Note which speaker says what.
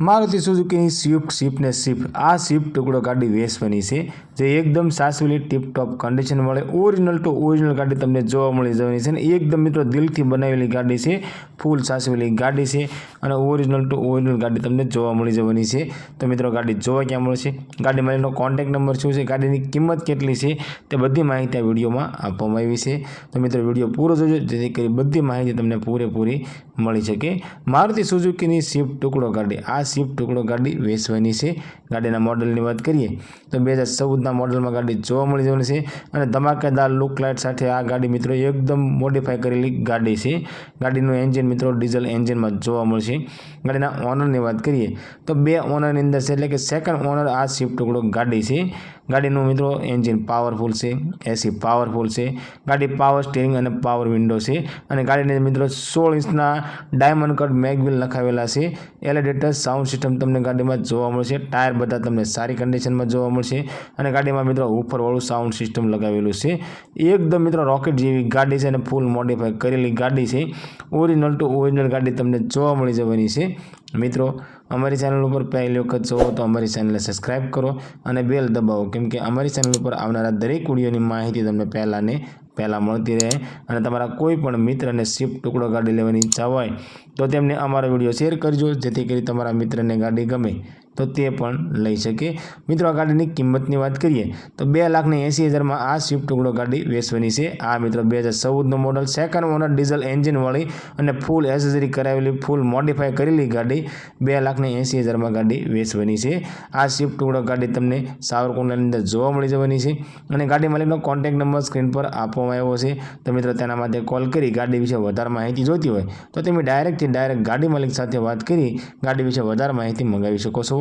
Speaker 1: Maruti Suzuki Swift आ Swift टुकड़ो गाड़ी वेचवानी छे जे एकदम सासवेली टीपटॉप कंडीशन वाली ओरिजिनल टू ओरिजिनल गाड़ी तमने जोवा मळी जवानी छे। एकदम मित्रों दिलथी बनावेली गाड़ी छे, फूल सासवेली गाड़ी छे अने ओरिजिनल टू ओरिजिनल गाड़ी तमने जोवा मळी जवानी छे। तो मित्रों गाड़ी जोवा क्यां मळशे, गाड़ी मालिकनो कॉन्टेक्ट नंबर शुं छे, गाड़ीनी किंमत केटली छे ते बधी माहिती आ विडियोमां आपवामां आवी छे। तो मित्रों विडियो पूरो जोजो जेथी करी बधी माहिती तमने पूरेपूरी मळी शके। मारुति सुजुकीनी स्विफ्ट टुकड़ो गाड़ी आ स्विफ्ट टुकड़ो गाड़ी वेचवानी छे। गाड़ीना मॉडलनी वात करीए तो 2014 मॉडल में गाड़ी जोवा मळी जवानी छे अने धमाकेदार लुक लाइट साथे आ गाड़ी मित्रों एकदम मॉडिफाई करेली गाड़ी छे। गाड़ीनुं एंजीन मित्रों डीजल एंजीन में जोवा मळशे। गाड़ीना ओनरनी वात करीए तो 2 ओनरनी अंदर छे, एटले के सेकंड ओनर आ स्विफ्ट टुकड़ो गाड़ी छे। गाड़ीनुं मित्रों एंजीन पावरफुल छे, एसी पावरफुल छे, गाड़ी पावर स्टीयरिंग अने पावर विंडो छे अने गाड़ीने मित्रों 16 इंचना डायमंड कट मैगविल लखावेला छे। एलईडी टच साउंड सिस्टम तमने गाड़ीमां जोवा मळशे। टायर बधा तमने सारी कंडीशन में जोवा मळशे अने गाड़ीमां मित्रों ऊपर वाळुं साउंड सिस्टम लगावेलुं छे। एकदम मित्रों रॉकेट जेवी गाड़ी छे अने फूल मॉडिफाई करेली गाड़ी छे। ओरिजिनल टू ओरिजिनल गाड़ी तमने जोवा मळी जवानी छे। मित्रों अमरी चैनल पर पहली वखत जो तो अमरी चैनल सब्सक्राइब करो और बेल दबावो, केम के अमरी चैनल पर आवनारा दरेक विडियोनी माहिती तमने पहला मळती रहे। अने तमारा कोईपण मित्रने स्विफ्ट टुकड़ो गाड़ी लेवानी इच्छा होय तो तेमने अमारो विडियो शेर करजो, जेथी करी तमारा मित्रने गाड़ी गमे तो ते पण लई शके। मित्रों आ गाड़ीनी किंमतनी वात करीए तो 2,80,000 में आ स्विफ्ट टुकड़ो गाड़ी वेचवानी छे। आ मित्रों 2014 model second owner diesel engine वाली अने फूल एसेसरी करावेली फूल मॉडिफाई करेली गाड़ी 2,80,000 में गाड़ी वेचवानी छे। आ स्विफ्ट टुकड़ो गाड़ी तमने सावरकुंडलानी अंदर जोवा मळी जवानी छे अने गाड़ी मालिकनो कॉन्टेक्ट नंबर स्क्रीन पर आपवामां आव्यो छे। तो मित्रों तेना माटे कॉल करी गाड़ी विषे वधारे माहिती जोती होय तो तमे डायरेक्ट गाड़ी मालिक साथे वात करी गाड़ी विषे वधारे माहिती मंगावी शको छो।